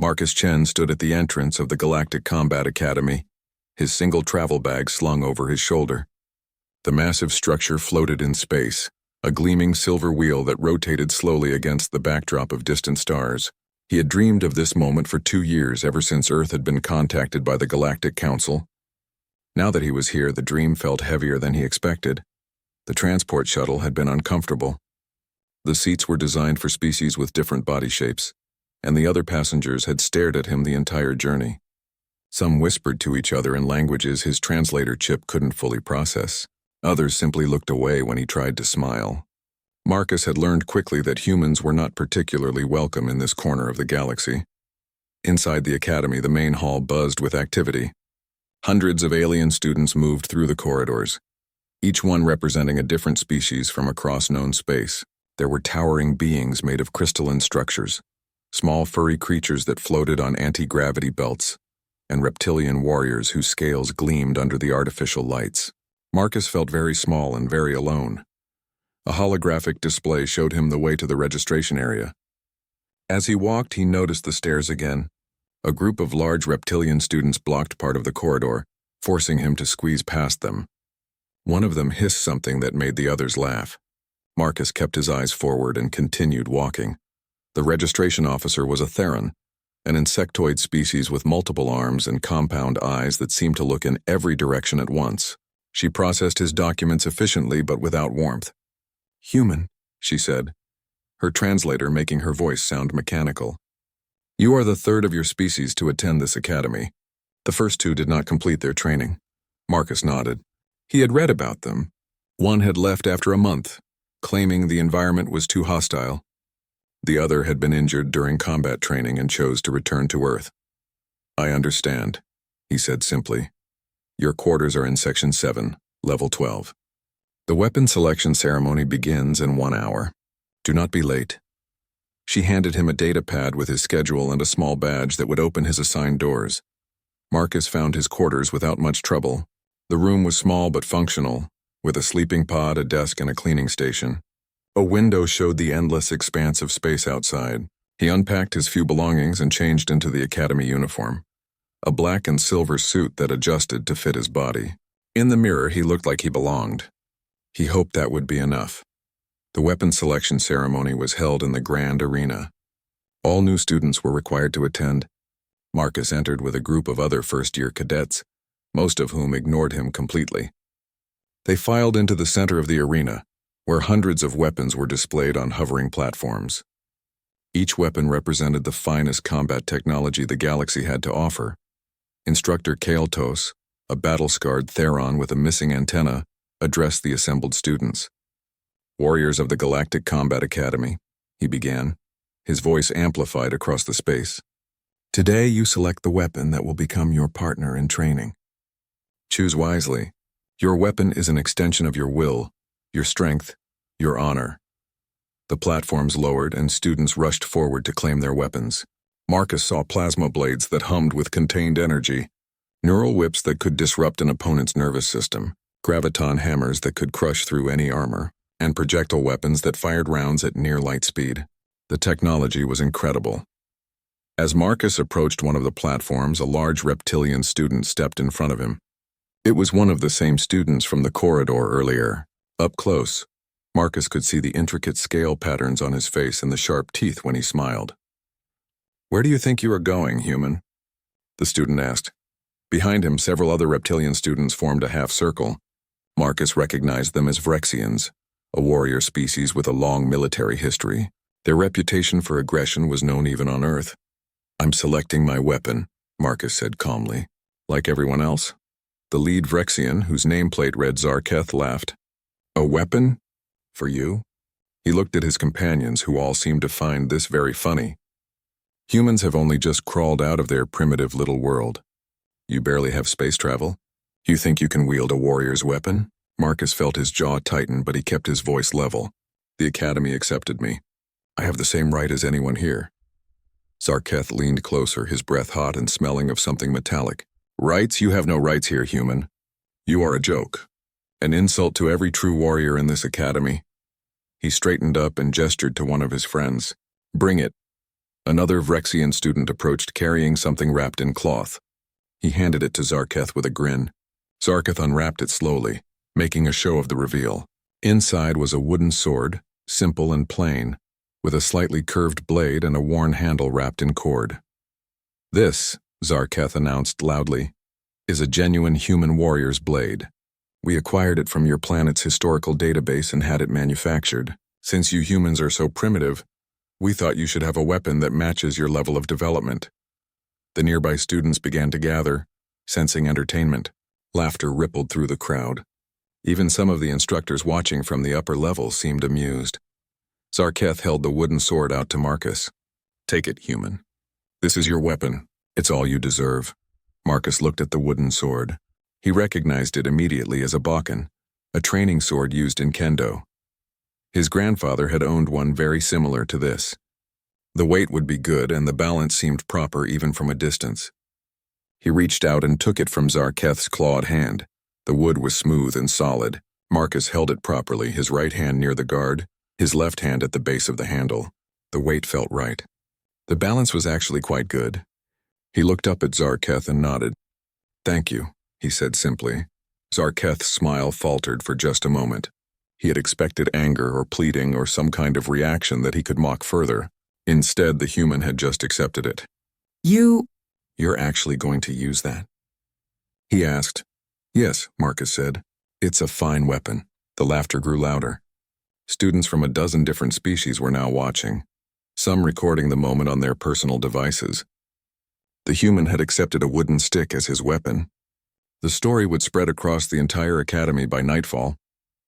Marcus Chen stood at the entrance of the Galactic Combat Academy, his single travel bag slung over his shoulder. The massive structure floated in space, a gleaming silver wheel that rotated slowly against the backdrop of distant stars. He had dreamed of this moment for 2 years, ever since Earth had been contacted by the Galactic Council. Now that he was here, the dream felt heavier than he expected. The transport shuttle had been uncomfortable. The seats were designed for species with different body shapes, and the other passengers had stared at him the entire journey. Some whispered to each other in languages his translator chip couldn't fully process. Others simply looked away when he tried to smile. Marcus had learned quickly that humans were not particularly welcome in this corner of the galaxy. Inside the academy, the main hall buzzed with activity. Hundreds of alien students moved through the corridors, each one representing a different species from across known space. There were towering beings made of crystalline structures, small furry creatures that floated on anti-gravity belts, and reptilian warriors whose scales gleamed under the artificial lights. Marcus felt very small and very alone. A holographic display showed him the way to the registration area. As he walked, he noticed the stairs again. A group of large reptilian students blocked part of the corridor, forcing him to squeeze past them. One of them hissed something that made the others laugh. Marcus kept his eyes forward and continued walking. The registration officer was a Theron, an insectoid species with multiple arms and compound eyes that seemed to look in every direction at once. She processed his documents efficiently but without warmth. "Human," she said, her translator making her voice sound mechanical. "You are the third of your species to attend this academy. The first 2 did not complete their training." Marcus nodded. He had read about them. One had left after a month, claiming the environment was too hostile. The other had been injured during combat training and chose to return to Earth. "I understand," he said simply. "Your quarters are in Section 7, Level 12. The weapon selection ceremony begins in 1 hour. Do not be late." She handed him a data pad with his schedule and a small badge that would open his assigned doors. Marcus found his quarters without much trouble. The room was small but functional, with a sleeping pod, a desk, and a cleaning station. A window showed the endless expanse of space outside. He unpacked his few belongings and changed into the academy uniform, a black and silver suit that adjusted to fit his body. In the mirror, he looked like he belonged. He hoped that would be enough. The weapon selection ceremony was held in the grand arena. All new students were required to attend. Marcus entered with a group of other first-year cadets, most of whom ignored him completely. They filed into the center of the arena, where hundreds of weapons were displayed on hovering platforms. Each weapon represented the finest combat technology the galaxy had to offer. Instructor Kael'tos, a battle-scarred Theron with a missing antenna, addressed the assembled students. "Warriors of the Galactic Combat Academy," he began, his voice amplified across the space. "Today you select the weapon that will become your partner in training. Choose wisely. Your weapon is an extension of your will, your strength, your honor." The platforms lowered and students rushed forward to claim their weapons. Marcus saw plasma blades that hummed with contained energy, neural whips that could disrupt an opponent's nervous system, graviton hammers that could crush through any armor, and projectile weapons that fired rounds at near light speed. The technology was incredible. As Marcus approached one of the platforms, a large reptilian student stepped in front of him. It was one of the same students from the corridor earlier. Up close, Marcus could see the intricate scale patterns on his face and the sharp teeth when he smiled. "Where do you think you are going, human?" the student asked. Behind him, several other reptilian students formed a half-circle. Marcus recognized them as Vrexians, a warrior species with a long military history. Their reputation for aggression was known even on Earth. "I'm selecting my weapon," Marcus said calmly. "Like everyone else?" The lead Vrexian, whose nameplate read Zarketh, laughed. "A weapon? For you?" He looked at his companions, who all seemed to find this very funny. Humans have only just crawled out of their primitive little world. You barely have space travel? You think you can wield a warrior's weapon? Marcus felt his jaw tighten, but he kept his voice level. "The Academy accepted me. I have the same right as anyone here." Zarketh leaned closer, his breath hot and smelling of something metallic. "Rights? You have no rights here, human. You are a joke. An insult to every true warrior in this academy." He straightened up and gestured to one of his friends. "Bring it." Another Vrexian student approached carrying something wrapped in cloth. He handed it to Zarketh with a grin. Zarketh unwrapped it slowly, making a show of the reveal. Inside was a wooden sword, simple and plain, with a slightly curved blade and a worn handle wrapped in cord. "This," Zarketh announced loudly, "is a genuine human warrior's blade. We acquired it from your planet's historical database and had it manufactured. Since you humans are so primitive, we thought you should have a weapon that matches your level of development." The nearby students began to gather, sensing entertainment. Laughter rippled through the crowd. Even some of the instructors watching from the upper levels seemed amused. Zarketh held the wooden sword out to Marcus. "Take it, human. This is your weapon. It's all you deserve." Marcus looked at the wooden sword. He recognized it immediately as a Bakken, a training sword used in kendo. His grandfather had owned one very similar to this. The weight would be good and the balance seemed proper even from a distance. He reached out and took it from Zarketh's clawed hand. The wood was smooth and solid. Marcus held it properly, his right hand near the guard, his left hand at the base of the handle. The weight felt right. The balance was actually quite good. He looked up at Zarketh and nodded. "Thank you," he said simply. Zarketh's smile faltered for just a moment. He had expected anger or pleading or some kind of reaction that he could mock further. Instead, the human had just accepted it. You're actually going to use that?" he asked. "Yes," Marcus said. "It's a fine weapon." The laughter grew louder. Students from a dozen different species were now watching, some recording the moment on their personal devices. The human had accepted a wooden stick as his weapon. The story would spread across the entire academy by nightfall.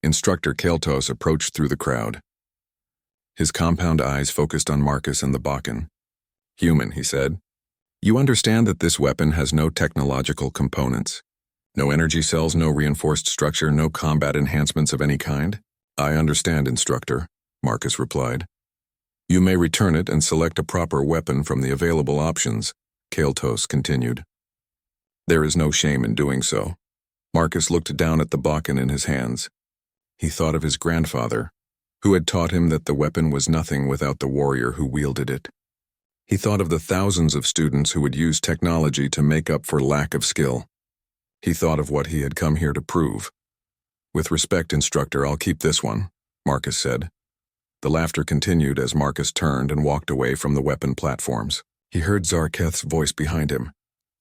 Instructor Keltos approached through the crowd. His compound eyes focused on Marcus and the Bakken. "Human," he said, "you understand that this weapon has no technological components? No energy cells, no reinforced structure, no combat enhancements of any kind?" "I understand, instructor," Marcus replied. "You may return it and select a proper weapon from the available options," Keltos continued. "There is no shame in doing so." Marcus looked down at the Bakken in his hands. He thought of his grandfather, who had taught him that the weapon was nothing without the warrior who wielded it. He thought of the thousands of students who would use technology to make up for lack of skill. He thought of what he had come here to prove. "With respect, instructor, I'll keep this one," Marcus said. The laughter continued as Marcus turned and walked away from the weapon platforms. He heard Zarketh's voice behind him,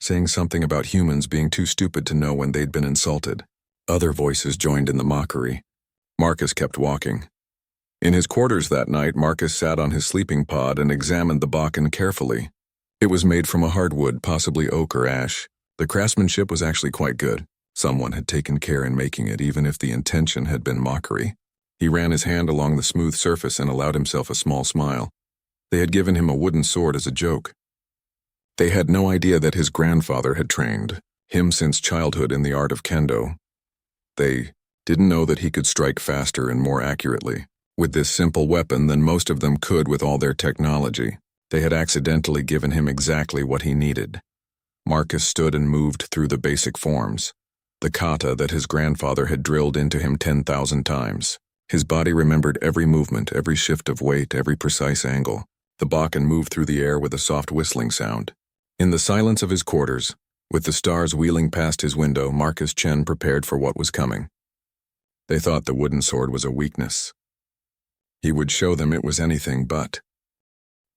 saying something about humans being too stupid to know when they'd been insulted. Other voices joined in the mockery. Marcus kept walking. In his quarters that night, Marcus sat on his sleeping pod and examined the Bakken carefully. It was made from a hardwood, possibly oak or ash. The craftsmanship was actually quite good. Someone had taken care in making it, even if the intention had been mockery. He ran his hand along the smooth surface and allowed himself a small smile. They had given him a wooden sword as a joke. They had no idea that his grandfather had trained him since childhood in the art of kendo. They didn't know that he could strike faster and more accurately with this simple weapon than most of them could with all their technology. They had accidentally given him exactly what he needed. Marcus stood and moved through the basic forms, the kata that his grandfather had drilled into him 10,000 times. His body remembered every movement, every shift of weight, every precise angle. The Bakken moved through the air with a soft whistling sound. In the silence of his quarters, with the stars wheeling past his window, Marcus Chen prepared for what was coming. They thought the wooden sword was a weakness. He would show them it was anything but.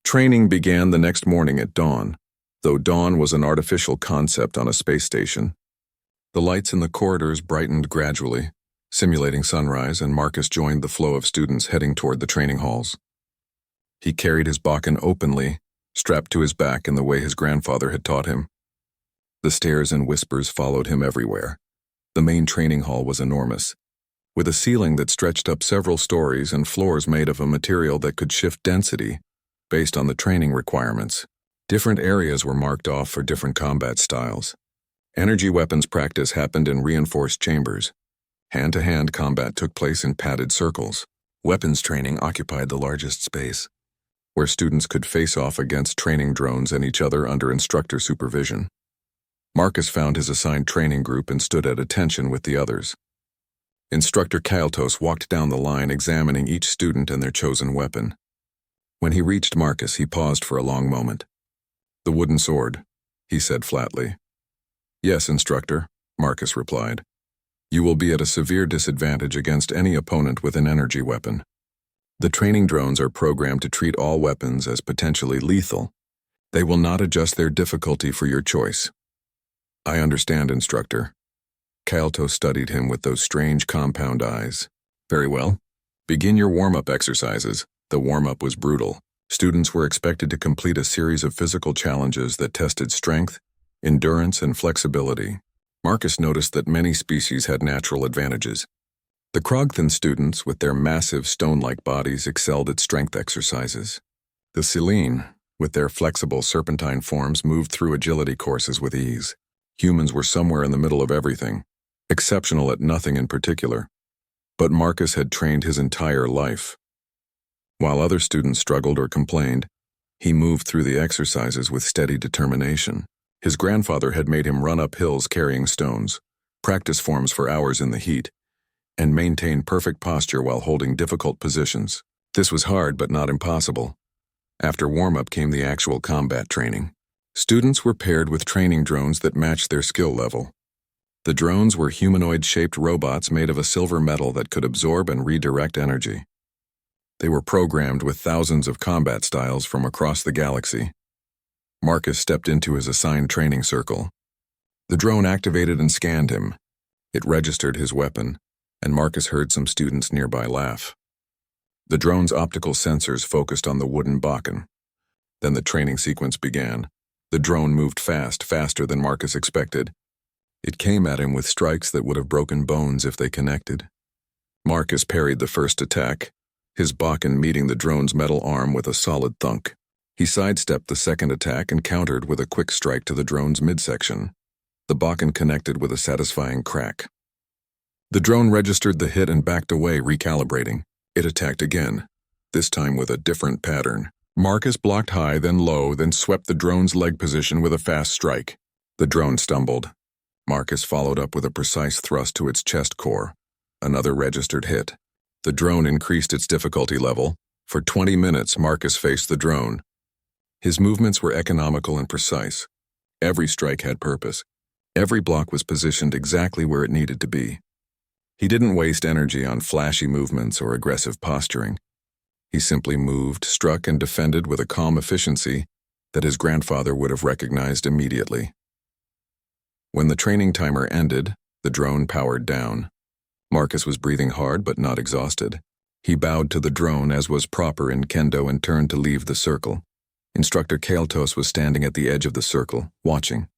Training began the next morning at dawn, though dawn was an artificial concept on a space station. The lights in the corridors brightened gradually, simulating sunrise, and Marcus joined the flow of students heading toward the training halls. He carried his Bakken openly, strapped to his back in the way his grandfather had taught him. The stares and whispers followed him everywhere. The main training hall was enormous, with a ceiling that stretched up several stories and floors made of a material that could shift density based on the training requirements. Different areas were marked off for different combat styles. Energy weapons practice happened in reinforced chambers. Hand-to-hand combat took place in padded circles. Weapons training occupied the largest space, where students could face off against training drones and each other under instructor supervision. Marcus found his assigned training group and stood at attention with the others. Instructor Keltos walked down the line examining each student and their chosen weapon. When he reached Marcus, he paused for a long moment. "The wooden sword," he said flatly. "Yes, instructor," Marcus replied. "You will be at a severe disadvantage against any opponent with an energy weapon. The training drones are programmed to treat all weapons as potentially lethal. They will not adjust their difficulty for your choice." "I understand, instructor." Kael'to studied him with those strange compound eyes. "Very well. Begin your warm-up exercises." The warm-up was brutal. Students were expected to complete a series of physical challenges that tested strength, endurance, and flexibility. Marcus noticed that many species had natural advantages. The Krogthan students, with their massive stone-like bodies, excelled at strength exercises. The Selene, with their flexible serpentine forms, moved through agility courses with ease. Humans were somewhere in the middle of everything, exceptional at nothing in particular. But Marcus had trained his entire life. While other students struggled or complained, he moved through the exercises with steady determination. His grandfather had made him run up hills carrying stones, practice forms for hours in the heat, and maintain perfect posture while holding difficult positions. This was hard but not impossible. After warm-up came the actual combat training. Students were paired with training drones that matched their skill level. The drones were humanoid-shaped robots made of a silver metal that could absorb and redirect energy. They were programmed with thousands of combat styles from across the galaxy. Marcus stepped into his assigned training circle. The drone activated and scanned him. It registered his weapon, and Marcus heard some students nearby laugh. The drone's optical sensors focused on the wooden bakken. Then the training sequence began. The drone moved fast, faster than Marcus expected. It came at him with strikes that would have broken bones if they connected. Marcus parried the first attack, his bakken meeting the drone's metal arm with a solid thunk. He sidestepped the second attack and countered with a quick strike to the drone's midsection. The bakken connected with a satisfying crack. The drone registered the hit and backed away, recalibrating. It attacked again, this time with a different pattern. Marcus blocked high, then low, then swept the drone's leg position with a fast strike. The drone stumbled. Marcus followed up with a precise thrust to its chest core. Another registered hit. The drone increased its difficulty level. For 20 minutes, Marcus faced the drone. His movements were economical and precise. Every strike had purpose. Every block was positioned exactly where it needed to be. He didn't waste energy on flashy movements or aggressive posturing. He simply moved, struck, and defended with a calm efficiency that his grandfather would have recognized immediately. When the training timer ended, the drone powered down. Marcus was breathing hard but not exhausted. He bowed to the drone as was proper in kendo and turned to leave the circle. Instructor Kael'tos was standing at the edge of the circle, watching.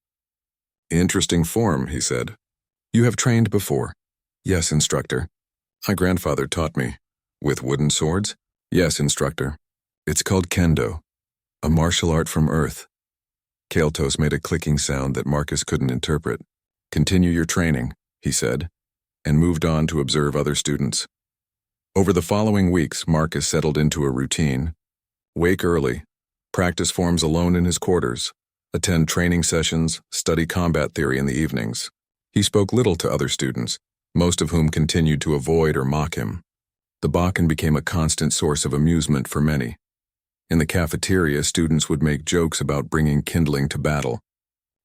"Interesting form," he said. "You have trained before?" "Yes, instructor. My grandfather taught me." "With wooden swords?" "Yes, instructor. It's called kendo, a martial art from Earth." Kael'tos made a clicking sound that Marcus couldn't interpret. "Continue your training," he said, and moved on to observe other students. Over the following weeks, Marcus settled into a routine. Wake early, practice forms alone in his quarters, attend training sessions, study combat theory in the evenings. He spoke little to other students, most of whom continued to avoid or mock him. The bakken became a constant source of amusement for many. In the cafeteria, students would make jokes about bringing kindling to battle.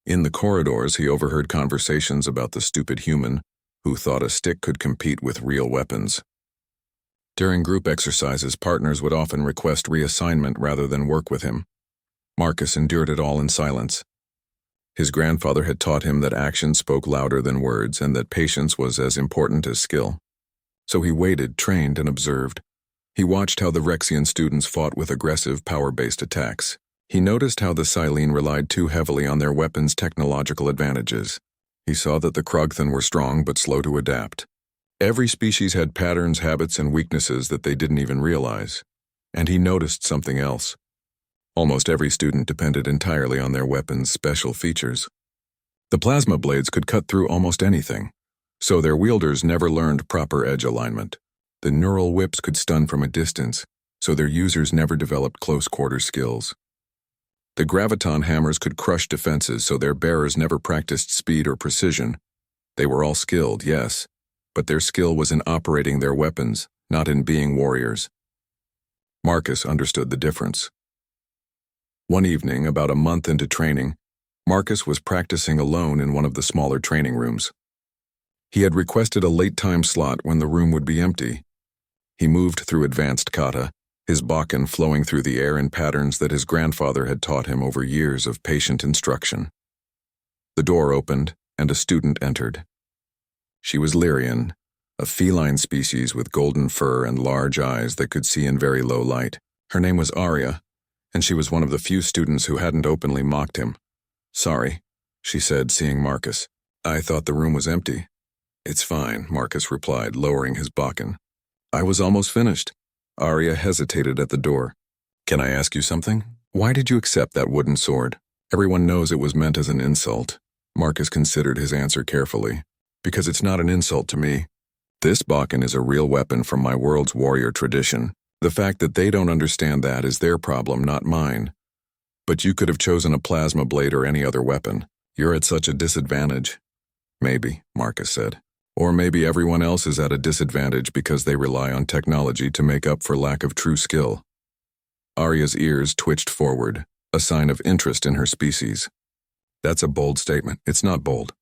In the corridors, he overheard conversations about the stupid human who thought a stick could compete with real weapons. During group exercises, partners would often request reassignment rather than work with him. Marcus endured it all in silence. His grandfather had taught him that action spoke louder than words and that patience was as important as skill. So he waited, trained, and observed. He watched how the Rexian students fought with aggressive, power-based attacks. He noticed how the Silene relied too heavily on their weapons' technological advantages. He saw that the Krogthan were strong but slow to adapt. Every species had patterns, habits, and weaknesses that they didn't even realize. And he noticed something else. Almost every student depended entirely on their weapons' special features. The plasma blades could cut through almost anything, so their wielders never learned proper edge alignment. The neural whips could stun from a distance, so their users never developed close-quarter skills. The graviton hammers could crush defenses, so their bearers never practiced speed or precision. They were all skilled, yes, but their skill was in operating their weapons, not in being warriors. Marcus understood the difference. One evening, about a month into training, Marcus was practicing alone in one of the smaller training rooms. He had requested a late time slot when the room would be empty. He moved through advanced kata, his bakken flowing through the air in patterns that his grandfather had taught him over years of patient instruction. The door opened, and a student entered. She was Lyrian, a feline species with golden fur and large eyes that could see in very low light. Her name was Arya, and she was one of the few students who hadn't openly mocked him. "Sorry," she said, seeing Marcus. "I thought the room was empty." "It's fine," Marcus replied, lowering his bakken. "I was almost finished." Arya hesitated at the door. "Can I ask you something? Why did you accept that wooden sword? Everyone knows it was meant as an insult." Marcus considered his answer carefully. "Because it's not an insult to me. This bakken is a real weapon from my world's warrior tradition. The fact that they don't understand that is their problem, not mine. But you could have chosen a plasma blade or any other weapon. You're at such a disadvantage." "Maybe," Marcus said. "Or maybe everyone else is at a disadvantage because they rely on technology to make up for lack of true skill." Arya's ears twitched forward, a sign of interest in her species. "That's a bold statement." "It's not bold.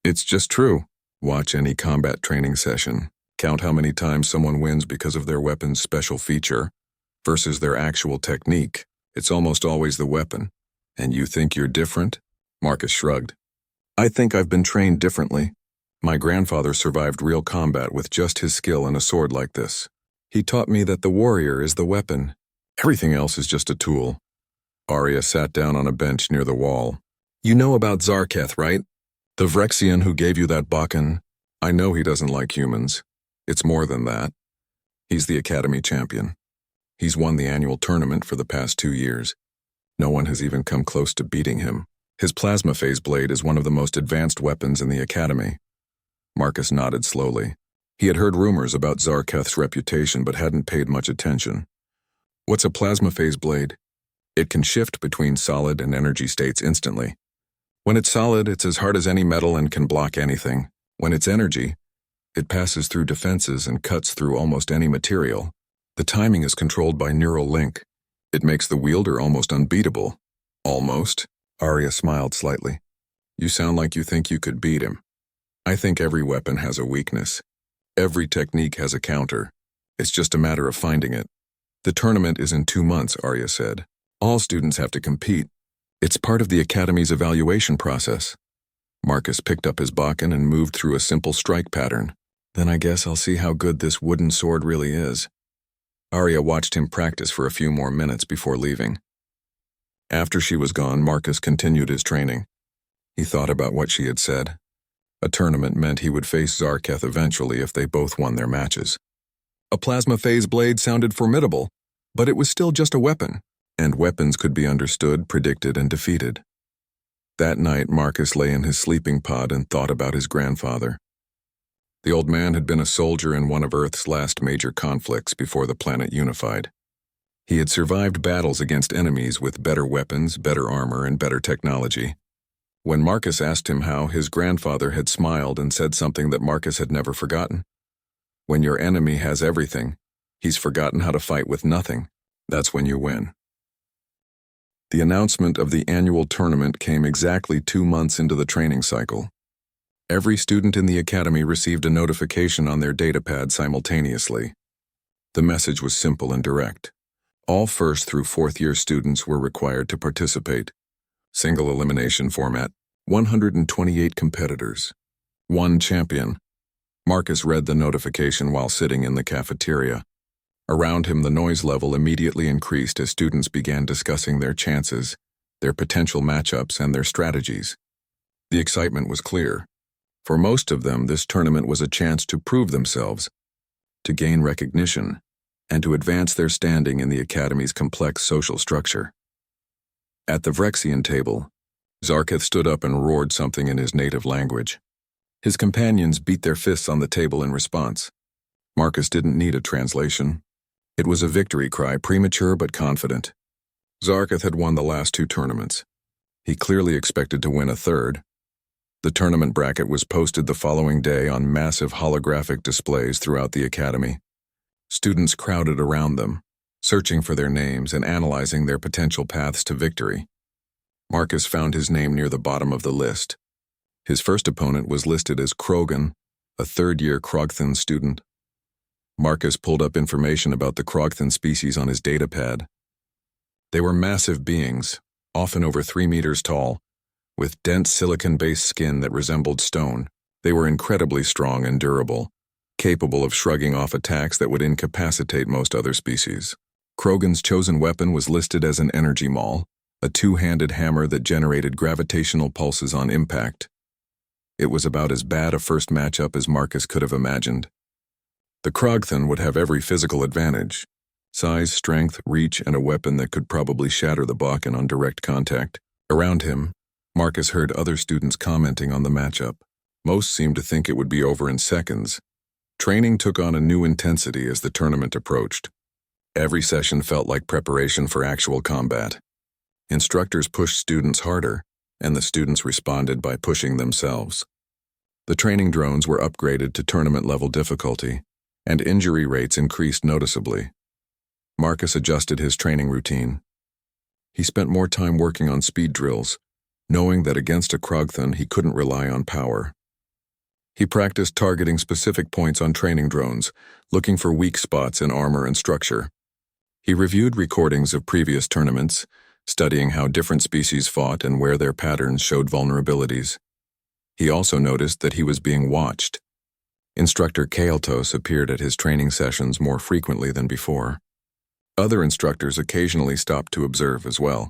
It's just true. Watch any combat training session. Count how many times someone wins because of their weapon's special feature versus their actual technique. It's almost always the weapon. And you think you're different?" Marcus shrugged. "I think I've been trained differently. My grandfather survived real combat with just his skill and a sword like this. He taught me that the warrior is the weapon. Everything else is just a tool." Arya sat down on a bench near the wall. "You know about Zarketh, right? The Vrexian who gave you that bakken? I know he doesn't like humans. It's more than that. He's the Academy champion. He's won the annual tournament for the past 2 years. No one has even come close to beating him. His plasma phase blade is one of the most advanced weapons in the Academy." Marcus nodded slowly. He had heard rumors about Zarketh's reputation but hadn't paid much attention. "What's a plasma phase blade?" "It can shift between solid and energy states instantly. When it's solid, it's as hard as any metal and can block anything. When it's energy, it passes through defenses and cuts through almost any material. The timing is controlled by neural link. It makes the wielder almost unbeatable." "Almost?" Arya smiled slightly. "You sound like you think you could beat him." "I think every weapon has a weakness. Every technique has a counter. It's just a matter of finding it." "The tournament is in 2 months," Arya said. "All students have to compete. It's part of the Academy's evaluation process." Marcus picked up his bakken and moved through a simple strike pattern. "Then I guess I'll see how good this wooden sword really is." Arya watched him practice for a few more minutes before leaving. After she was gone, Marcus continued his training. He thought about what she had said. A tournament meant he would face Zarketh eventually if they both won their matches. A plasma phase blade sounded formidable, but it was still just a weapon, and weapons could be understood, predicted, and defeated. That night, Marcus lay in his sleeping pod and thought about his grandfather. The old man had been a soldier in one of Earth's last major conflicts before the planet unified. He had survived battles against enemies with better weapons, better armor, and better technology. When Marcus asked him how, his grandfather had smiled and said something that Marcus had never forgotten. "When your enemy has everything, he's forgotten how to fight with nothing. That's when you win." The announcement of the annual tournament came exactly 2 months into the training cycle. Every student in the Academy received a notification on their datapad simultaneously. The message was simple and direct. All first through fourth-year students were required to participate. Single elimination format, 128 competitors. 1 champion. Marcus read the notification while sitting in the cafeteria. Around him, the noise level immediately increased as students began discussing their chances, their potential matchups, and their strategies. The excitement was clear. For most of them, this tournament was a chance to prove themselves, to gain recognition, and to advance their standing in the Academy's complex social structure. At the Vrexian table, Zarketh stood up and roared something in his native language. His companions beat their fists on the table in response. Marcus didn't need a translation. It was a victory cry, premature but confident. Zarketh had won the last 2 tournaments. He clearly expected to win a third. The tournament bracket was posted the following day on massive holographic displays throughout the Academy. Students crowded around them, searching for their names and analyzing their potential paths to victory. Marcus found his name near the bottom of the list. His first opponent was listed as Krogan, a third-year Krogthan student. Marcus pulled up information about the Krogthan species on his datapad. They were massive beings, often over 3 meters tall, with dense silicon-based skin that resembled stone. They were incredibly strong and durable, capable of shrugging off attacks that would incapacitate most other species. Krogan's chosen weapon was listed as an energy maul, a two-handed hammer that generated gravitational pulses on impact. It was about as bad a first matchup as Marcus could have imagined. The Krogthan would have every physical advantage: size, strength, reach, and a weapon that could probably shatter the Bakken on direct contact. Around him, Marcus heard other students commenting on the matchup. Most seemed to think it would be over in seconds. Training took on a new intensity as the tournament approached. Every session felt like preparation for actual combat. Instructors pushed students harder, and the students responded by pushing themselves. The training drones were upgraded to tournament-level difficulty, and injury rates increased noticeably. Marcus adjusted his training routine. He spent more time working on speed drills, knowing that against a Krogthan he couldn't rely on power. He practiced targeting specific points on training drones, looking for weak spots in armor and structure. He reviewed recordings of previous tournaments, studying how different species fought and where their patterns showed vulnerabilities. He also noticed that he was being watched. Instructor Kael'tos appeared at his training sessions more frequently than before. Other instructors occasionally stopped to observe as well.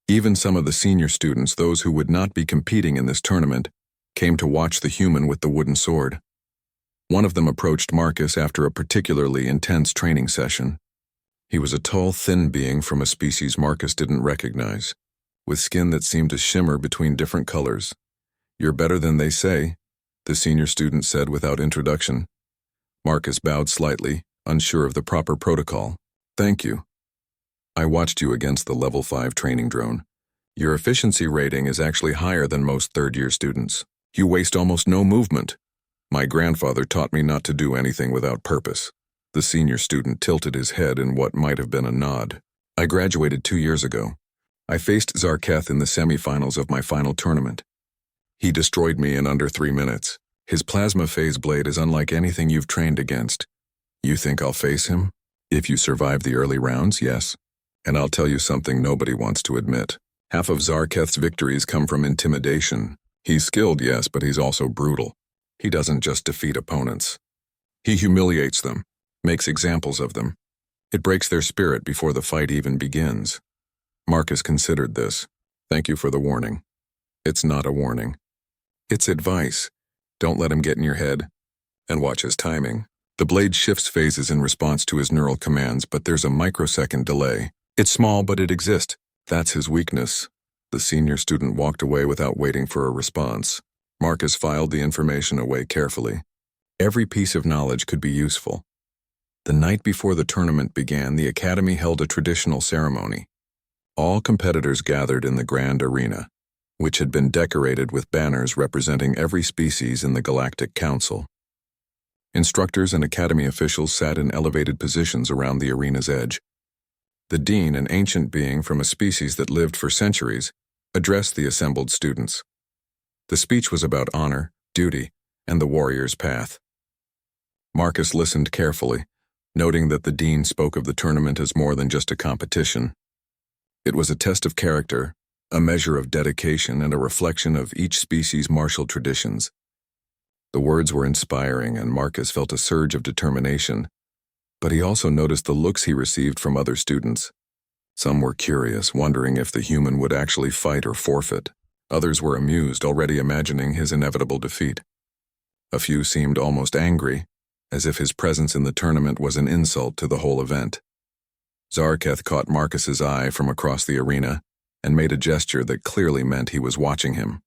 Even some of the senior students, those who would not be competing in this tournament, came to watch the human with the wooden sword. One of them approached Marcus after a particularly intense training session. He was a tall, thin being from a species Marcus didn't recognize, with skin that seemed to shimmer between different colors. "You're better than they say," the senior student said without introduction. Marcus bowed slightly, unsure of the proper protocol. "Thank you. I watched you against the level 5 training drone. Your efficiency rating is actually higher than most third-year students. You waste almost no movement. My grandfather taught me not to do anything without purpose." The senior student tilted his head in what might have been a nod. "I graduated 2 years ago. I faced Zarketh in the semifinals of my final tournament. He destroyed me in under 3 minutes. His plasma phase blade is unlike anything you've trained against. You think I'll face him? If you survive the early rounds, yes. And I'll tell you something nobody wants to admit. Half of Zarketh's victories come from intimidation. He's skilled, yes, but he's also brutal. He doesn't just defeat opponents. He humiliates them, makes examples of them. It breaks their spirit before the fight even begins." Marcus considered this. "Thank you for the warning." "It's not a warning. It's advice. Don't let him get in your head. And watch his timing. The blade shifts phases in response to his neural commands, but there's a microsecond delay. It's small, but it exists. That's his weakness." The senior student walked away without waiting for a response. Marcus filed the information away carefully. Every piece of knowledge could be useful. The night before the tournament began, the Academy held a traditional ceremony. All competitors gathered in the grand arena, which had been decorated with banners representing every species in the Galactic Council. Instructors and Academy officials sat in elevated positions around the arena's edge. The dean, an ancient being from a species that lived for centuries, addressed the assembled students. The speech was about honor, duty, and the warrior's path. Marcus listened carefully, noting that the dean spoke of the tournament as more than just a competition. It was a test of character, a measure of dedication, and a reflection of each species' martial traditions. The words were inspiring, and Marcus felt a surge of determination, but he also noticed the looks he received from other students. Some were curious, wondering if the human would actually fight or forfeit. Others were amused, already imagining his inevitable defeat. A few seemed almost angry, as if his presence in the tournament was an insult to the whole event. Zarketh caught Marcus's eye from across the arena and made a gesture that clearly meant he was watching him.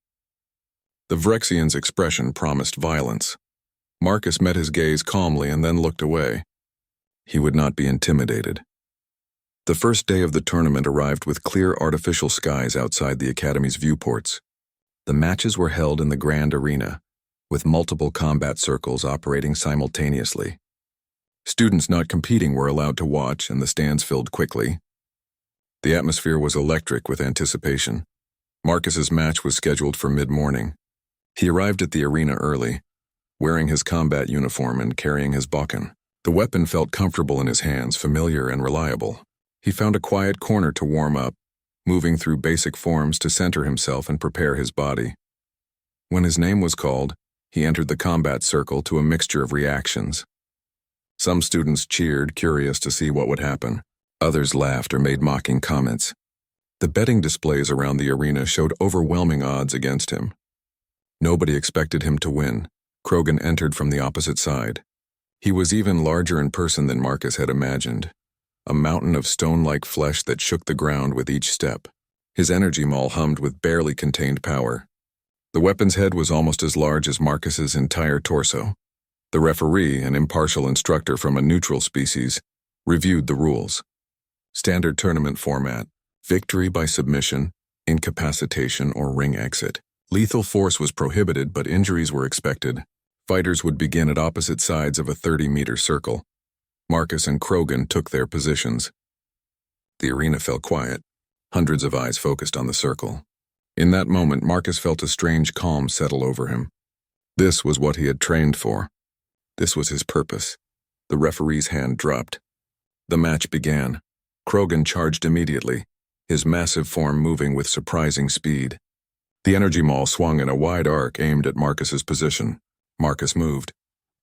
The Vrexian's expression promised violence. Marcus met his gaze calmly and then looked away. He would not be intimidated. The first day of the tournament arrived with clear artificial skies outside the Academy's viewports. The matches were held in the grand arena, with multiple combat circles operating simultaneously. Students not competing were allowed to watch, and the stands filled quickly. The atmosphere was electric with anticipation. Marcus's match was scheduled for mid-morning. He arrived at the arena early, wearing his combat uniform and carrying his bokken. The weapon felt comfortable in his hands, familiar and reliable. He found a quiet corner to warm up, moving through basic forms to center himself and prepare his body. When his name was called, he entered the combat circle to a mixture of reactions. Some students cheered, curious to see what would happen. Others laughed or made mocking comments. The betting displays around the arena showed overwhelming odds against him. Nobody expected him to win. Krogan entered from the opposite side. He was even larger in person than Marcus had imagined, a mountain of stone-like flesh that shook the ground with each step. His energy maul hummed with barely contained power. The weapon's head was almost as large as Marcus's entire torso. The referee, an impartial instructor from a neutral species, reviewed the rules. Standard tournament format: victory by submission, incapacitation, or ring exit. Lethal force was prohibited, but injuries were expected. Fighters would begin at opposite sides of a 30-meter circle. Marcus and Krogan took their positions. The arena fell quiet. Hundreds of eyes focused on the circle. In that moment, Marcus felt a strange calm settle over him. This was what he had trained for. This was his purpose. The referee's hand dropped. The match began. Krogan charged immediately, his massive form moving with surprising speed. The energy maul swung in a wide arc aimed at Marcus's position. Marcus moved.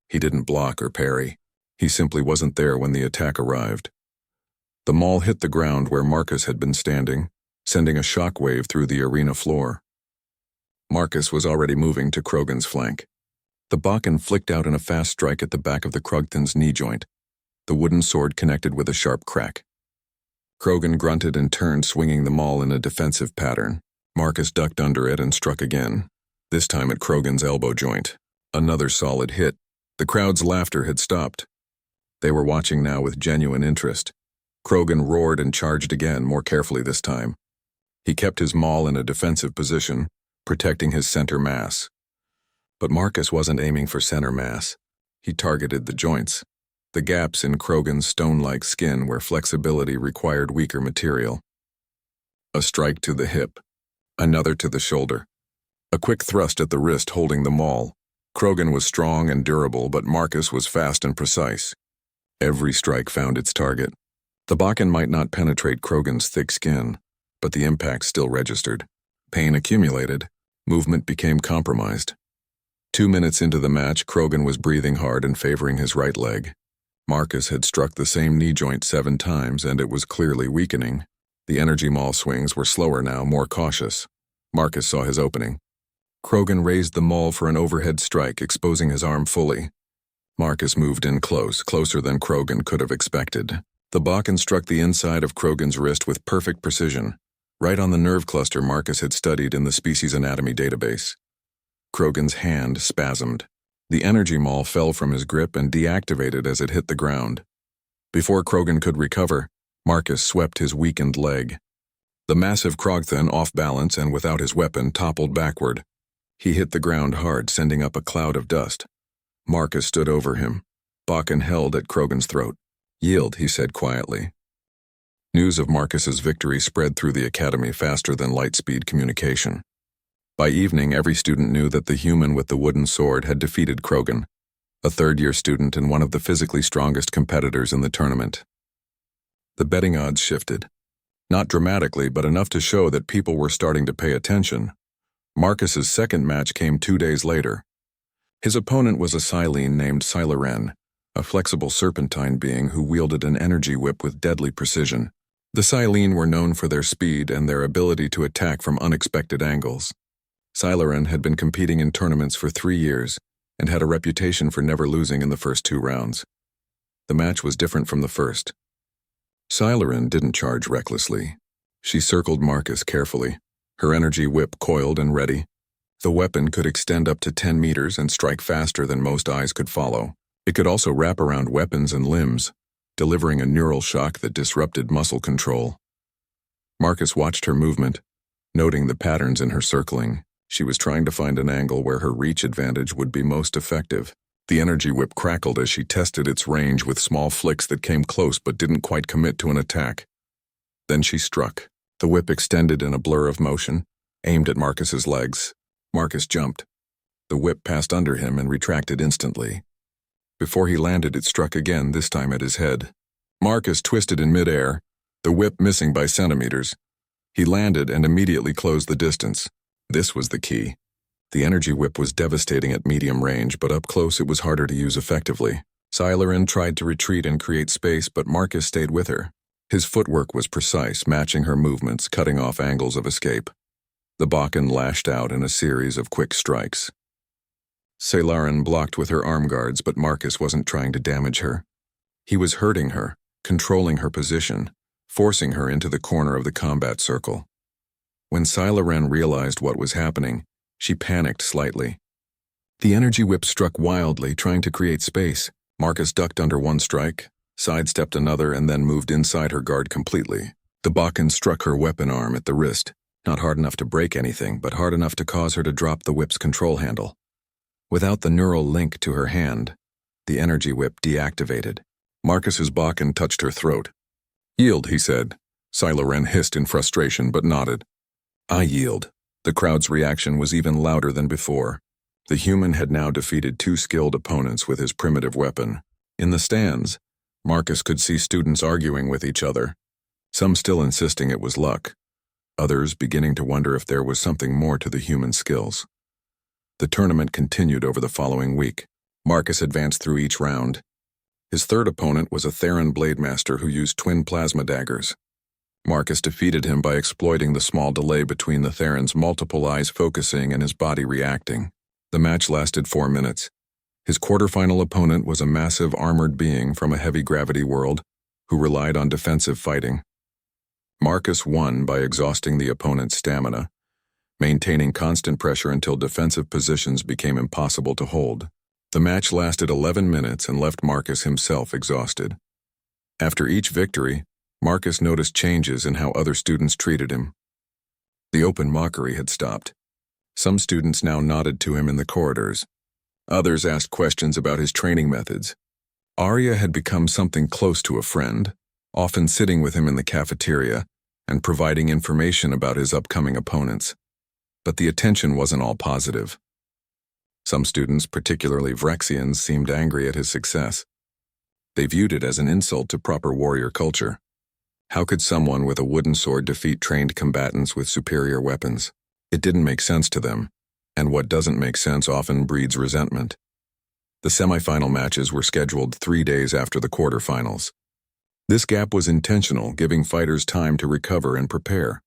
He didn't block or parry. He simply wasn't there when the attack arrived. The maul hit the ground where Marcus had been standing, sending a shockwave through the arena floor. Marcus was already moving to Krogan's flank. The bokken flicked out in a fast strike at the back of the Krugthan's knee joint. The wooden sword connected with a sharp crack. Krogan grunted and turned, swinging the maul in a defensive pattern. Marcus ducked under it and struck again, this time at Krogan's elbow joint. Another solid hit. The crowd's laughter had stopped. They were watching now with genuine interest. Krogan roared and charged again, more carefully this time. He kept his maul in a defensive position, protecting his center mass. But Marcus wasn't aiming for center mass. He targeted the joints, the gaps in Krogan's stone-like skin where flexibility required weaker material. A strike to the hip, another to the shoulder, a quick thrust at the wrist holding the maul. Krogan was strong and durable, but Marcus was fast and precise. Every strike found its target. The bokken might not penetrate Krogan's thick skin, but the impact still registered. Pain accumulated. Movement became compromised. 2 minutes into the match, Krogan was breathing hard and favoring his right leg. Marcus had struck the same knee joint 7 times, and it was clearly weakening. The energy maul swings were slower now, more cautious. Marcus saw his opening. Krogan raised the maul for an overhead strike, exposing his arm fully. Marcus moved in close, closer than Krogan could have expected. The bokken struck the inside of Krogan's wrist with perfect precision, right on the nerve cluster Marcus had studied in the species anatomy database. Krogan's hand spasmed. The energy maul fell from his grip and deactivated as it hit the ground. Before Krogan could recover, Marcus swept his weakened leg. The massive Krugthan, off balance and without his weapon, toppled backward. He hit the ground hard, sending up a cloud of dust. Marcus stood over him. Bokken held at Krogan's throat. "Yield," he said quietly. News of Marcus's victory spread through the academy faster than light-speed communication. By evening, every student knew that the human with the wooden sword had defeated Krogan, a third-year student and one of the physically strongest competitors in the tournament. The betting odds shifted. Not dramatically, but enough to show that people were starting to pay attention. Marcus's second match came 2 days later. His opponent was a Silene named Silaren, a flexible serpentine being who wielded an energy whip with deadly precision. The Silene were known for their speed and their ability to attack from unexpected angles. Silaren had been competing in tournaments for 3 years and had a reputation for never losing in the first 2 rounds. The match was different from the first. Silaren didn't charge recklessly. She circled Marcus carefully, her energy whip coiled and ready. The weapon could extend up to 10 meters and strike faster than most eyes could follow. It could also wrap around weapons and limbs, delivering a neural shock that disrupted muscle control. Marcus watched her movement, noting the patterns in her circling. She was trying to find an angle where her reach advantage would be most effective. The energy whip crackled as she tested its range with small flicks that came close but didn't quite commit to an attack. Then she struck. The whip extended in a blur of motion, aimed at Marcus's legs. Marcus jumped. The whip passed under him and retracted instantly. Before he landed, it struck again, this time at his head. Marcus twisted in midair, the whip missing by centimeters. He landed and immediately closed the distance. This was the key. The energy whip was devastating at medium range, but up close it was harder to use effectively. Silerin tried to retreat and create space, but Marcus stayed with her. His footwork was precise, matching her movements, cutting off angles of escape. The Bakken lashed out in a series of quick strikes. Silerin blocked with her arm guards, but Marcus wasn't trying to damage her. He was hurting her, controlling her position, forcing her into the corner of the combat circle. When Silerin realized what was happening, she panicked slightly. The energy whip struck wildly, trying to create space. Marcus ducked under one strike, sidestepped another, and then moved inside her guard completely. The Bakken struck her weapon arm at the wrist, not hard enough to break anything, but hard enough to cause her to drop the whip's control handle. Without the neural link to her hand, the energy whip deactivated. Marcus's Bakken touched her throat. "Yield," he said. Silerin hissed in frustration, but nodded. "I yield." The crowd's reaction was even louder than before. The human had now defeated two skilled opponents with his primitive weapon. In the stands, Marcus could see students arguing with each other, some still insisting it was luck, others beginning to wonder if there was something more to the human skills. The tournament continued over the following week. Marcus advanced through each round. His third opponent was a Theran Blademaster who used twin plasma daggers. Marcus defeated him by exploiting the small delay between the Theran's multiple eyes focusing and his body reacting. The match lasted 4 minutes. His quarterfinal opponent was a massive armored being from a heavy-gravity world who relied on defensive fighting. Marcus won by exhausting the opponent's stamina, maintaining constant pressure until defensive positions became impossible to hold. The match lasted 11 minutes and left Marcus himself exhausted. After each victory, Marcus noticed changes in how other students treated him. The open mockery had stopped. Some students now nodded to him in the corridors. Others asked questions about his training methods. Arya had become something close to a friend, often sitting with him in the cafeteria and providing information about his upcoming opponents. But the attention wasn't all positive. Some students, particularly Vrexians, seemed angry at his success. They viewed it as an insult to proper warrior culture. How could someone with a wooden sword defeat trained combatants with superior weapons? It didn't make sense to them, and what doesn't make sense often breeds resentment. The semifinal matches were scheduled 3 days after the quarterfinals. This gap was intentional, giving fighters time to recover and prepare.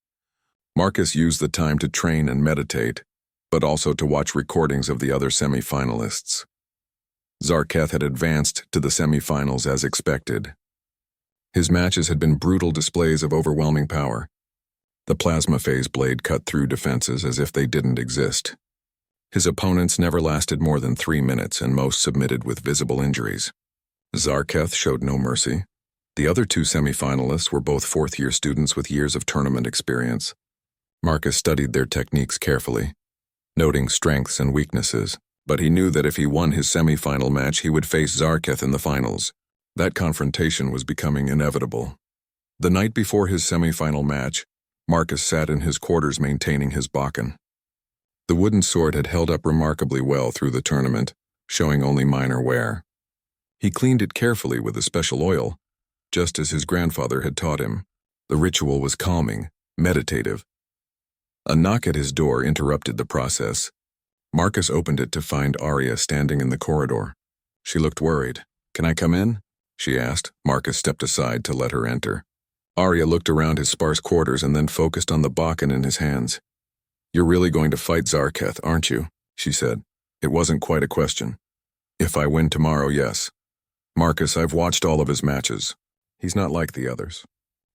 Marcus used the time to train and meditate, but also to watch recordings of the other semifinalists. Zarketh had advanced to the semifinals as expected. His matches had been brutal displays of overwhelming power. The plasma phase blade cut through defenses as if they didn't exist. His opponents never lasted more than 3 minutes, and most submitted with visible injuries. Zarketh showed no mercy. The other two semifinalists were both fourth-year students with years of tournament experience. Marcus studied their techniques carefully, noting strengths and weaknesses, but he knew that if he won his semifinal match, he would face Zarketh in the finals. That confrontation was becoming inevitable. The night before his semifinal match, Marcus sat in his quarters maintaining his Bakken. The wooden sword had held up remarkably well through the tournament, showing only minor wear. He cleaned it carefully with a special oil, just as his grandfather had taught him. The ritual was calming, meditative. A knock at his door interrupted the process. Marcus opened it to find Arya standing in the corridor. She looked worried. "Can I come in?" she asked. Marcus stepped aside to let her enter. Arya looked around his sparse quarters and then focused on the Bakken in his hands. "You're really going to fight Zarketh, aren't you?" she said. It wasn't quite a question. "If I win tomorrow, yes. Marcus, I've watched all of his matches. He's not like the others.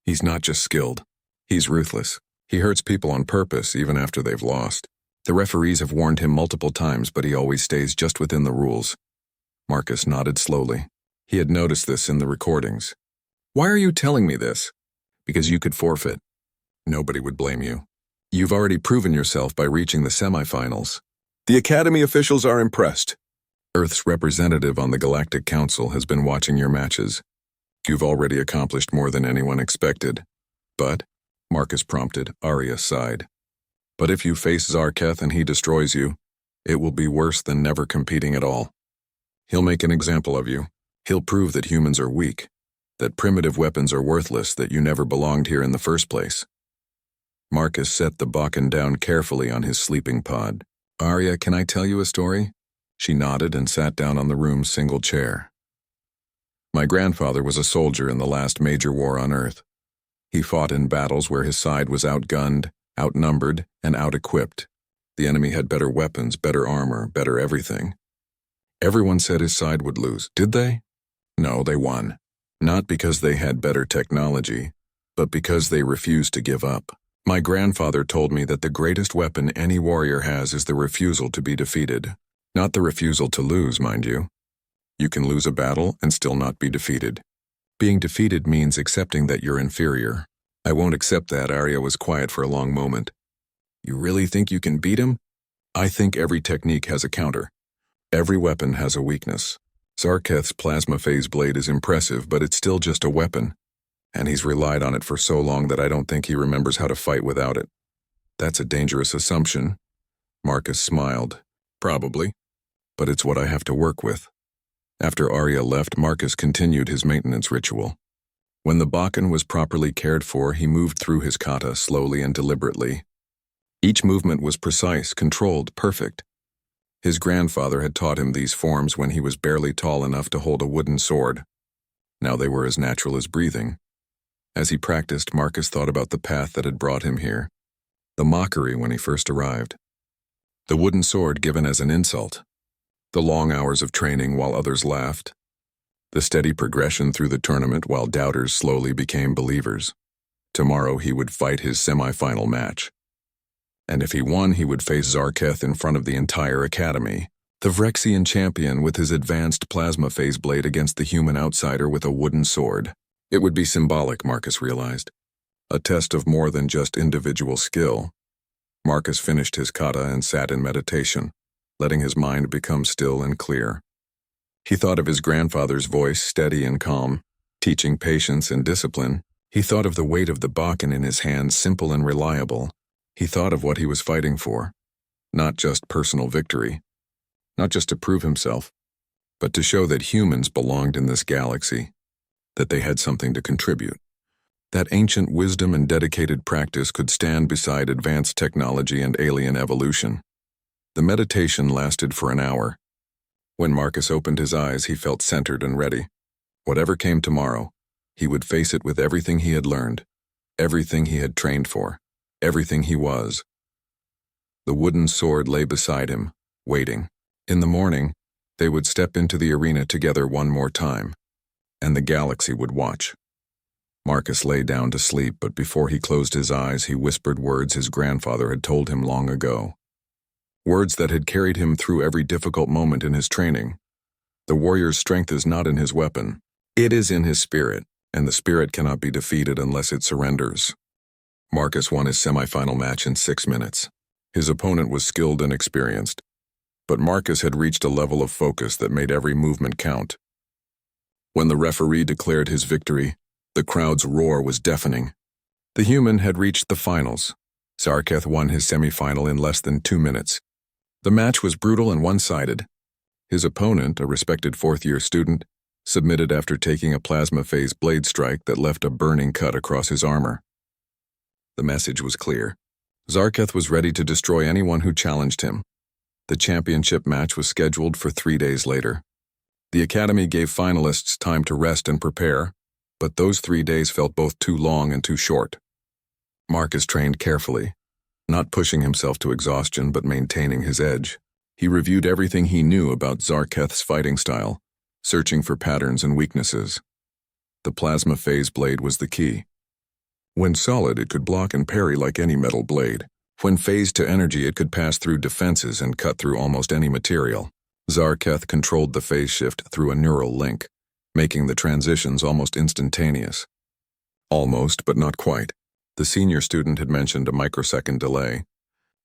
He's not just skilled. He's ruthless. He hurts people on purpose even after they've lost. The referees have warned him multiple times, but he always stays just within the rules." Marcus nodded slowly. He had noticed this in the recordings. "Why are you telling me this?" "Because you could forfeit. Nobody would blame you. You've already proven yourself by reaching the semifinals. The Academy officials are impressed. Earth's representative on the Galactic Council has been watching your matches. You've already accomplished more than anyone expected. But, Marcus prompted, Arya sighed. But if you face Zarketh and he destroys you, it will be worse than never competing at all. He'll make an example of you. He'll prove that humans are weak, that primitive weapons are worthless, that you never belonged here in the first place. Marcus set the Bakken down carefully on his sleeping pod. Arya, can I tell you a story? She nodded and sat down on the room's single chair. My grandfather was a soldier in the last major war on Earth. He fought in battles where his side was outgunned, outnumbered, and out-equipped. The enemy had better weapons, better armor, better everything. Everyone said his side would lose. Did they? No, they won. Not because they had better technology, but because they refused to give up. My grandfather told me that the greatest weapon any warrior has is the refusal to be defeated. Not the refusal to lose, mind you. You can lose a battle and still not be defeated. Being defeated means accepting that you're inferior. I won't accept that. Arya was quiet for a long moment. You really think you can beat him? I think every technique has a counter. Every weapon has a weakness. Zarketh's plasma phase blade is impressive, but it's still just a weapon. And he's relied on it for so long that I don't think he remembers how to fight without it. That's a dangerous assumption. Marcus smiled. Probably. But it's what I have to work with. After Arya left, Marcus continued his maintenance ritual. When the Bakken was properly cared for, he moved through his kata slowly and deliberately. Each movement was precise, controlled, perfect. His grandfather had taught him these forms when he was barely tall enough to hold a wooden sword. Now they were as natural as breathing. As he practiced, Marcus thought about the path that had brought him here. The mockery when he first arrived. The wooden sword given as an insult. The long hours of training while others laughed. The steady progression through the tournament while doubters slowly became believers. Tomorrow he would fight his semi-final match. And if he won, he would face Zarketh in front of the entire academy. The Vrexian champion with his advanced plasma phase blade against the human outsider with a wooden sword. It would be symbolic, Marcus realized. A test of more than just individual skill. Marcus finished his kata and sat in meditation, letting his mind become still and clear. He thought of his grandfather's voice, steady and calm, teaching patience and discipline. He thought of the weight of the Bakken in his hands, simple and reliable. He thought of what he was fighting for. Not just personal victory. Not just to prove himself, but to show that humans belonged in this galaxy. That they had something to contribute. That ancient wisdom and dedicated practice could stand beside advanced technology and alien evolution. The meditation lasted for an hour. When Marcus opened his eyes, he felt centered and ready. Whatever came tomorrow, he would face it with everything he had learned, everything he had trained for, everything he was. The wooden sword lay beside him, waiting. In the morning, they would step into the arena together one more time, and the galaxy would watch. Marcus lay down to sleep, but before he closed his eyes, he whispered words his grandfather had told him long ago. Words that had carried him through every difficult moment in his training. The warrior's strength is not in his weapon. It is in his spirit, and the spirit cannot be defeated unless it surrenders. Marcus won his semifinal match in 6 minutes. His opponent was skilled and experienced, but Marcus had reached a level of focus that made every movement count. When the referee declared his victory, the crowd's roar was deafening. The human had reached the finals. Zarketh won his semifinal in less than 2 minutes. The match was brutal and one-sided. His opponent, a respected fourth-year student, submitted after taking a plasma phase blade strike that left a burning cut across his armor. The message was clear. Zarketh was ready to destroy anyone who challenged him. The championship match was scheduled for 3 days later. The academy gave finalists time to rest and prepare, but those 3 days felt both too long and too short. Marcus trained carefully, not pushing himself to exhaustion but maintaining his edge. He reviewed everything he knew about Zarketh's fighting style, searching for patterns and weaknesses. The plasma phase blade was the key. When solid, it could block and parry like any metal blade. When phased to energy, it could pass through defenses and cut through almost any material. Zarketh controlled the phase shift through a neural link, making the transitions almost instantaneous. Almost, but not quite. The senior student had mentioned a microsecond delay.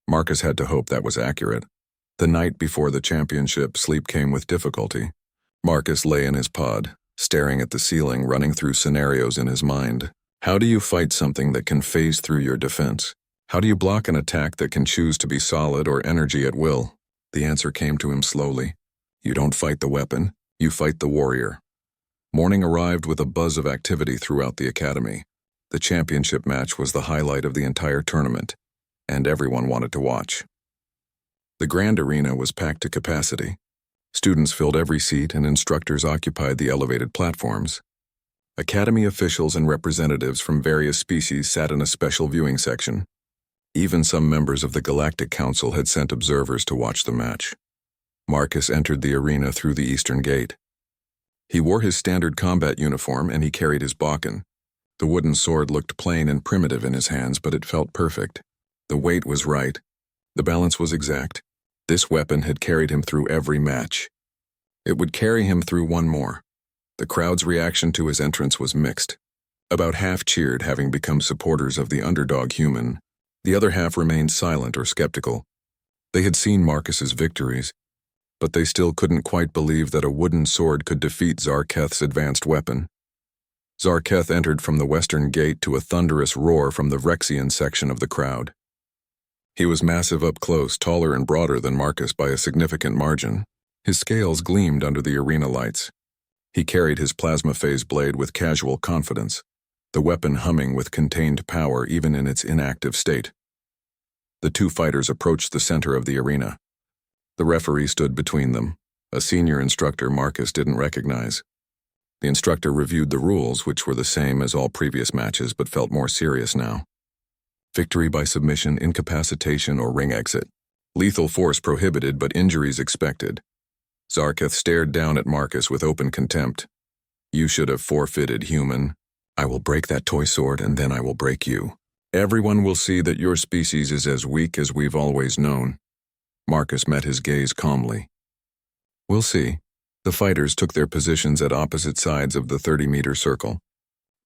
Marcus had to hope that was accurate. The night before the championship, sleep came with difficulty. Marcus lay in his pod, staring at the ceiling, running through scenarios in his mind. How do you fight something that can phase through your defense? How do you block an attack that can choose to be solid or energy at will? The answer came to him slowly. You don't fight the weapon, you fight the warrior. Morning arrived with a buzz of activity throughout the academy. The championship match was the highlight of the entire tournament, and everyone wanted to watch. The grand arena was packed to capacity. Students filled every seat and instructors occupied the elevated platforms. Academy officials and representatives from various species sat in a special viewing section. Even some members of the Galactic Council had sent observers to watch the match. Marcus entered the arena through the eastern gate. He wore his standard combat uniform and he carried his Bakken. The wooden sword looked plain and primitive in his hands, but it felt perfect. The weight was right. The balance was exact. This weapon had carried him through every match. It would carry him through one more. The crowd's reaction to his entrance was mixed. About half cheered, having become supporters of the underdog human. The other half remained silent or skeptical. They had seen Marcus's victories, but they still couldn't quite believe that a wooden sword could defeat Zarketh's advanced weapon. Zarketh entered from the western gate to a thunderous roar from the Rexian section of the crowd. He was massive up close, taller and broader than Marcus by a significant margin. His scales gleamed under the arena lights. He carried his plasma phase blade with casual confidence, the weapon humming with contained power even in its inactive state. The two fighters approached the center of the arena. The referee stood between them, a senior instructor Marcus didn't recognize. The instructor reviewed the rules, which were the same as all previous matches but felt more serious now. Victory by submission, incapacitation, or ring exit. Lethal force prohibited but injuries expected. Zarketh stared down at Marcus with open contempt. You should have forfeited, human. I will break that toy sword and then I will break you. Everyone will see that your species is as weak as we've always known. Marcus met his gaze calmly. We'll see. The fighters took their positions at opposite sides of the 30-meter circle.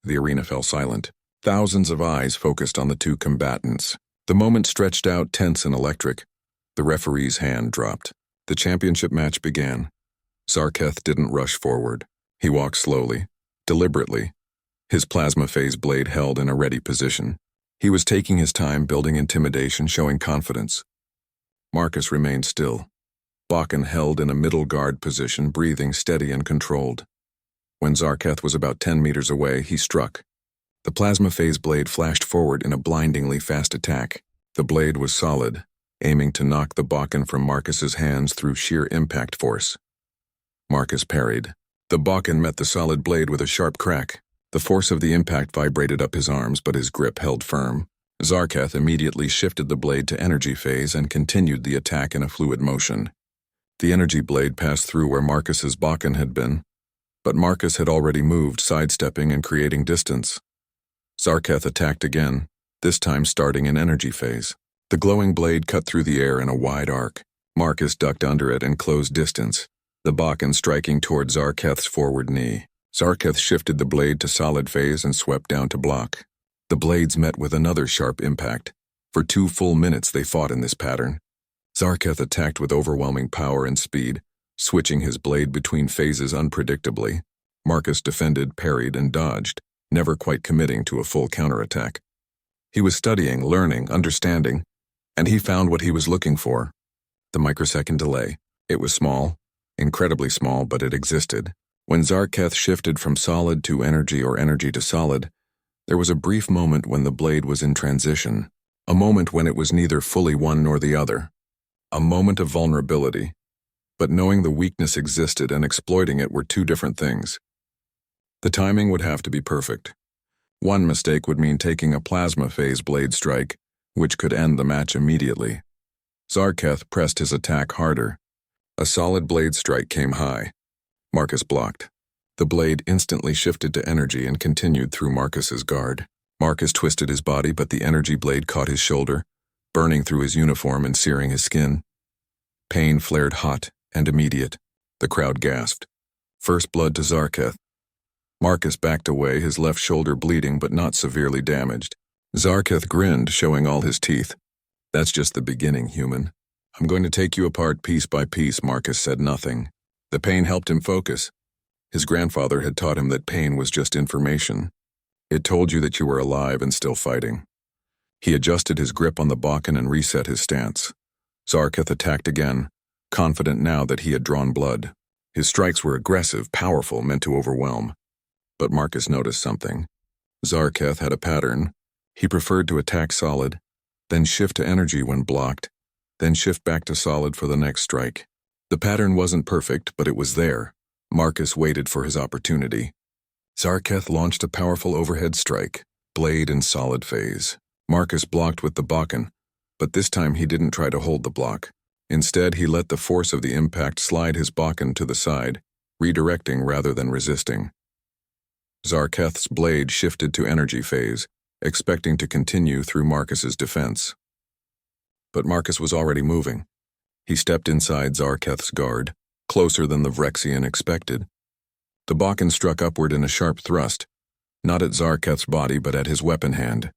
The arena fell silent. Thousands of eyes focused on the two combatants. The moment stretched out, tense and electric. The referee's hand dropped. The championship match began. Zarketh didn't rush forward. He walked slowly, deliberately, his plasma phase blade held in a ready position. He was taking his time, building intimidation, showing confidence. Marcus remained still. Bakken held in a middle guard position, breathing steady and controlled. When Zarketh was about 10 meters away, he struck. The plasma phase blade flashed forward in a blindingly fast attack. The blade was solid, aiming to knock the Bakken from Marcus's hands through sheer impact force. Marcus parried. The Bakken met the solid blade with a sharp crack. The force of the impact vibrated up his arms, but his grip held firm. Zarketh immediately shifted the blade to energy phase and continued the attack in a fluid motion. The energy blade passed through where Marcus's Bakken had been, but Marcus had already moved, sidestepping and creating distance. Zarketh attacked again, this time starting in energy phase. The glowing blade cut through the air in a wide arc. Marcus ducked under it and closed distance, the Bakken striking toward Zarketh's forward knee. Zarketh shifted the blade to solid phase and swept down to block. The blades met with another sharp impact. For 2 full minutes they fought in this pattern. Zarketh attacked with overwhelming power and speed, switching his blade between phases unpredictably. Marcus defended, parried, and dodged, never quite committing to a full counterattack. He was studying, learning, understanding, and he found what he was looking for. The microsecond delay. It was small, incredibly small, but it existed. When Zarketh shifted from solid to energy or energy to solid, there was a brief moment when the blade was in transition, a moment when it was neither fully one nor the other. A moment of vulnerability, but knowing the weakness existed and exploiting it were two different things. The timing would have to be perfect. One mistake would mean taking a plasma phase blade strike, which could end the match immediately. Zarketh pressed his attack harder. A solid blade strike came high. Marcus blocked. The blade instantly shifted to energy and continued through Marcus's guard. Marcus twisted his body, but the energy blade caught his shoulder, burning through his uniform and searing his skin. Pain flared hot and immediate. The crowd gasped. First blood to Zarketh. Marcus backed away, his left shoulder bleeding but not severely damaged. Zarketh grinned, showing all his teeth. That's just the beginning, human. I'm going to take you apart piece by piece, Marcus said nothing. The pain helped him focus. His grandfather had taught him that pain was just information. It told you that you were alive and still fighting. He adjusted his grip on the Bakken and reset his stance. Zarketh attacked again, confident now that he had drawn blood. His strikes were aggressive, powerful, meant to overwhelm. But Marcus noticed something. Zarketh had a pattern. He preferred to attack solid, then shift to energy when blocked, then shift back to solid for the next strike. The pattern wasn't perfect, but it was there. Marcus waited for his opportunity. Zarketh launched a powerful overhead strike, blade in solid phase. Marcus blocked with the Bakken, but this time he didn't try to hold the block. Instead, he let the force of the impact slide his Bakken to the side, redirecting rather than resisting. Zarketh's blade shifted to energy phase, expecting to continue through Marcus's defense. But Marcus was already moving. He stepped inside Zarketh's guard, closer than the Vrexian expected. The Bakken struck upward in a sharp thrust, not at Zarketh's body but at his weapon hand.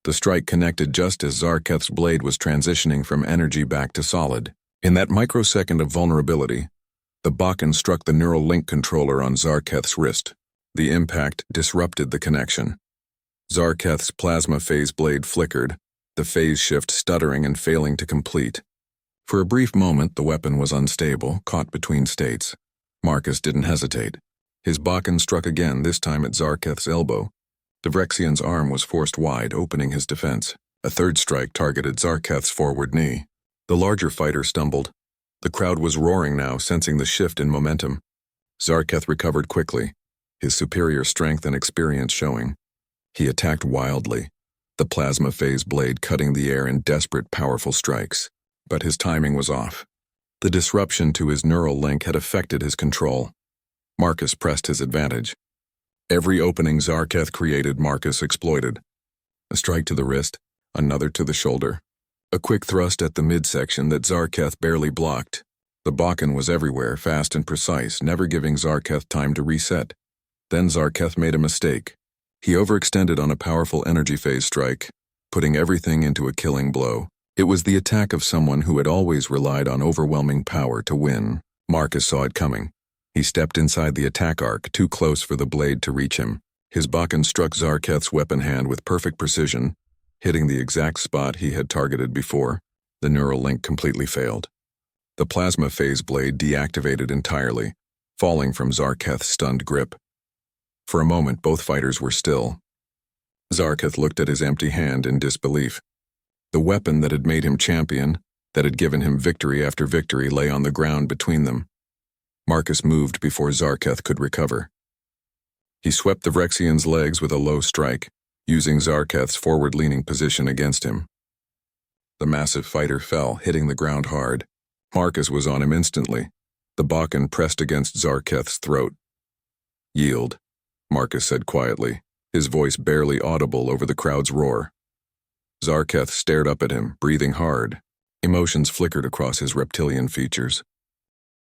The strike connected just as Zarketh's blade was transitioning from energy back to solid. In that microsecond of vulnerability, the Bakken struck the neural link controller on Zarketh's wrist. The impact disrupted the connection. Zarketh's plasma phase blade flickered, the phase shift stuttering and failing to complete. For a brief moment, the weapon was unstable, caught between states. Marcus didn't hesitate. His Bakken struck again, this time at Zarketh's elbow. The Vrexian's arm was forced wide, opening his defense. A third strike targeted Zarketh's forward knee. The larger fighter stumbled. The crowd was roaring now, sensing the shift in momentum. Zarketh recovered quickly, his superior strength and experience showing. He attacked wildly, the plasma phase blade cutting the air in desperate, powerful strikes. But his timing was off. The disruption to his neural link had affected his control. Marcus pressed his advantage. Every opening Zarketh created, Marcus exploited. A strike to the wrist, another to the shoulder. A quick thrust at the midsection that Zarketh barely blocked. The Bakken was everywhere, fast and precise, never giving Zarketh time to reset. Then Zarketh made a mistake. He overextended on a powerful energy phase strike, putting everything into a killing blow. It was the attack of someone who had always relied on overwhelming power to win. Marcus saw it coming. He stepped inside the attack arc, too close for the blade to reach him. His Bakken struck Zarketh's weapon hand with perfect precision, hitting the exact spot he had targeted before. The neural link completely failed. The plasma phase blade deactivated entirely, falling from Zarketh's stunned grip. For a moment, both fighters were still. Zarketh looked at his empty hand in disbelief. The weapon that had made him champion, that had given him victory after victory, lay on the ground between them. Marcus moved before Zarketh could recover. He swept the Vrexian's legs with a low strike, using Zarketh's forward-leaning position against him. The massive fighter fell, hitting the ground hard. Marcus was on him instantly. The Bakken pressed against Zarketh's throat. "Yield," Marcus said quietly, his voice barely audible over the crowd's roar. Zarketh stared up at him, breathing hard. Emotions flickered across his reptilian features.